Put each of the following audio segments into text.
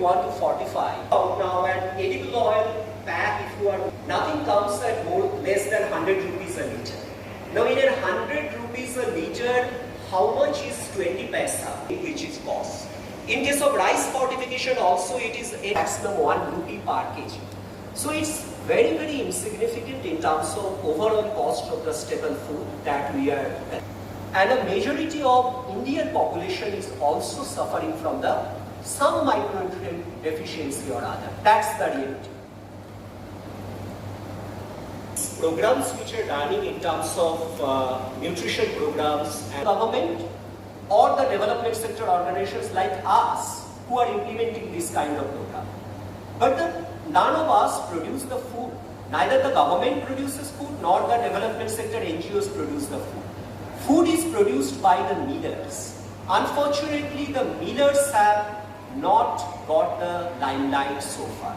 want to fortify. Now an edible oil pack, if you are, nothing comes at less than 100 rupees a liter. Now in 100 rupees a liter, how much is 20 paisa, which is cost? In case of rice fortification also, it is a maximum 1 rupee per kg. So it's very, very insignificant in terms of overall cost of the staple food that we are. And a majority of Indian population is also suffering from some micronutrient deficiency or other. That's the reality. Programs which are running in terms of nutrition programs and government or the development sector organizations like us who are implementing this kind of program. But none of us produce the food. Neither the government produces food nor the development sector NGOs produce the food. Food is produced by the millers. Unfortunately, the millers have not got the limelight so far,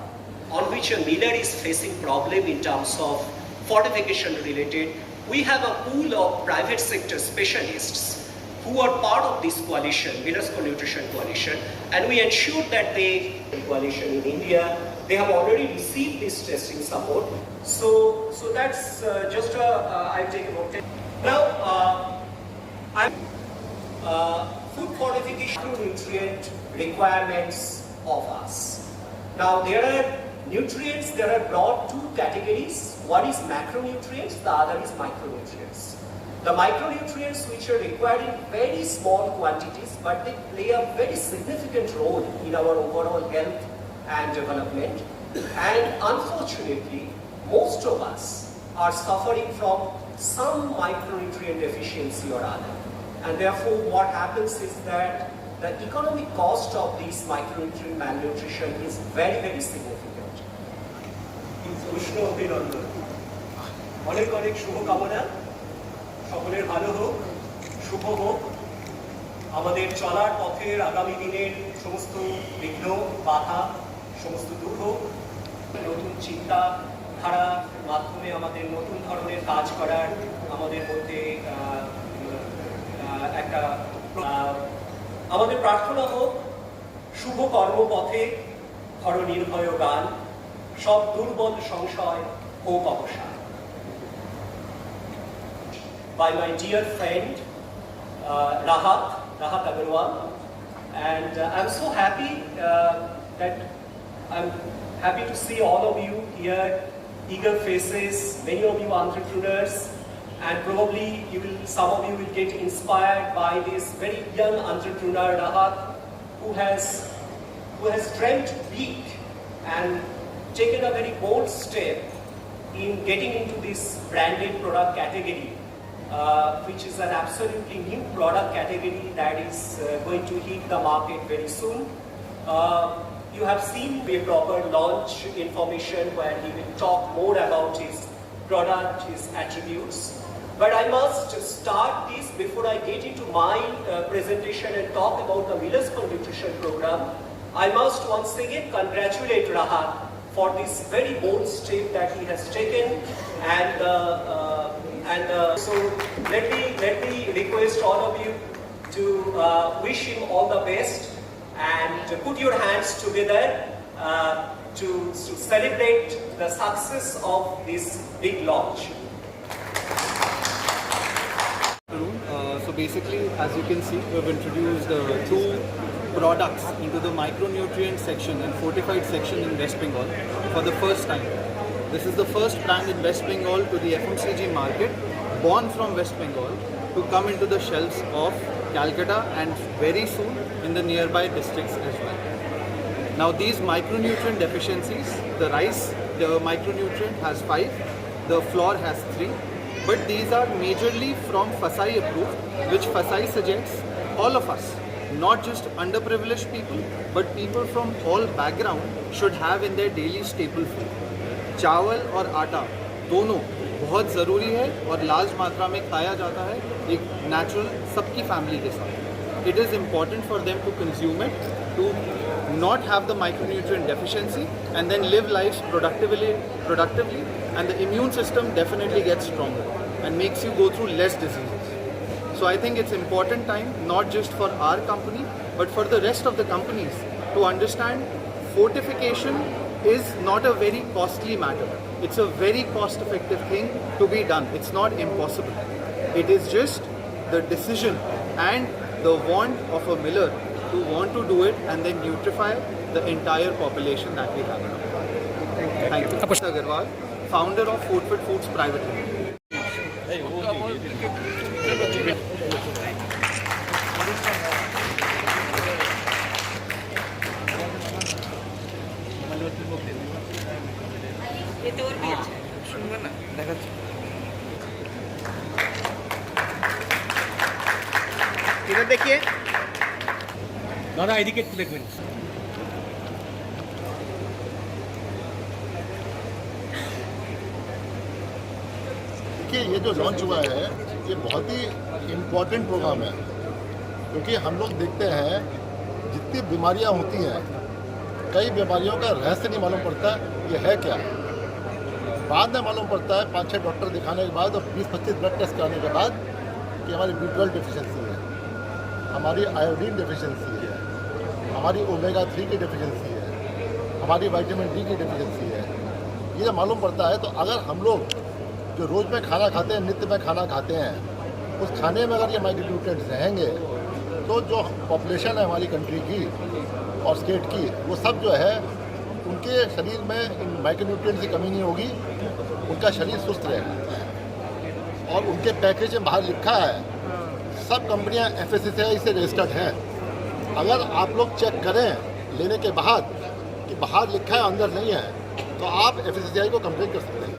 on which a miller is facing problem in terms of fortification related. We have a pool of private sector specialists who are part of this coalition, Millers for Nutrition Coalition, and we ensure that the coalition in India, they have already received this testing support. So that's just I'll take about 10. Now, food fortification nutrient requirements of us. Now there are nutrients, there are broad two categories. One is macronutrients, the other is micronutrients. The micronutrients which are required in very small quantities, but they play a very significant role in our overall health and development. And unfortunately, most of us are suffering from some micronutrient deficiency or other. And therefore, what happens is that the economic cost of this micronutrient malnutrition is very, very significant. অনেক অনেক শুভকামনা, সকলের ভালো হোক, শুভ হোক। আমাদের চলার পথের আগামী দিনের সমস্ত বিঘ্ন বাধা সমস্ত দূর হোক। নতুন চিন্তা ধারার মাধ্যমে আমাদের নতুন ধরনের কাজ করার আমাদের মধ্যে একটা আমাদের প্রার্থনা হোক, শুভ কর্মপথে ধর নির্ভয় গান, সব দুর্বল সংশয় হোক অবসান। By my dear friend Rahat Agarwal, and I'm so happy that I'm happy to see all of you here, eager faces, many of you entrepreneurs, and probably some of you will get inspired by this very young entrepreneur Rahat, who has dreamt big and taken a very bold step in getting into this branded product category, which is an absolutely new product category that is going to hit the market very soon. You have seen the proper launch information where he will talk more about his product, his attributes. But I must start this before I get into my presentation and talk about the Millers for Nutrition program. I must once again congratulate Rahat for this very bold step that he has taken, and so let me request all of you to wish him all the best and put your hands together to celebrate the success of this big launch. So basically, as you can see, we've introduced two products into the micronutrient section and fortified section in West Bengal for the first time. This is the first brand in West Bengal to the FMCG market, born from West Bengal, to come into the shelves of Calcutta and very soon in the nearby districts as well. Now these micronutrient deficiencies, the rice, the micronutrient has 5, the flour has 3, but these are majorly from FSSAI approved, which FSSAI suggests all of us, not just underprivileged people, but people from all background should have in their daily staple food. चावल और आटा दोनों बहुत ज़रूरी है और large मात्रा में खाया जाता है एक नेचुरल सबकी फैमिली के साथ. It is important for them to consume it, to not have the micronutrient deficiency and then live lives productively, and the immune system definitely gets stronger and makes you go through less diseases. So I think it's important time not just for our company but for the rest of the companies to understand fortification is not a very costly matter. It's a very cost-effective thing to be done. It's not impossible. It is just the decision and the want of a miller to want to do it and then nutrify the entire population that we have now. Thank you. Mr. Agarwal, founder of Fortfit Foods Private Limited. ये तो और भी अच्छा है सुंदर ना देखा इधर देखिए दादा एदिके देखবেন देखिए ये जो लॉन्च हुआ है ये बहुत ही इम्पोर्टेंट प्रोग्राम है क्योंकि हम लोग देखते हैं जितनी बीमारियां होती हैं कई बीमारियों का रहस्य नहीं मालूम पड़ता ये है क्या बाद में मालूम पड़ता है 5-6 डॉक्टर दिखाने के बाद और 20-25 ब्लड टेस्ट कराने के बाद कि हमारी B12 डिफिशिएंसी है, हमारी आयोडीन डिफिशिएंसी है, हमारी ओमेगा-3 की डिफिशिएंसी है, हमारी विटामिन डी की डिफिशिएंसी है। ये मालूम पड़ता है तो अगर हम लोग जो रोज़ में खाना खाते हैं, नित्य में खाना खाते हैं, उस खाने में अगर ये माइक्रोन्यूट्रिएंट्स रहेंगे तो जो पॉपुलेशन है हमारी कंट्री की और स्टेट की वो सब जो है उनके शरीर में इन माइक्रोन्यूट्रिएंट्स की कमी नहीं होगी, उनका शरीर सुस्त रहेगा। और उनके पैकेज में बाहर लिखा है सब कंपनियां FSSAI से रजिस्टर्ड हैं। अगर आप लोग चेक करें लेने के बाद कि बाहर लिखा है अंदर नहीं है तो आप FSSAI को कंप्लेन कर सकते हैं।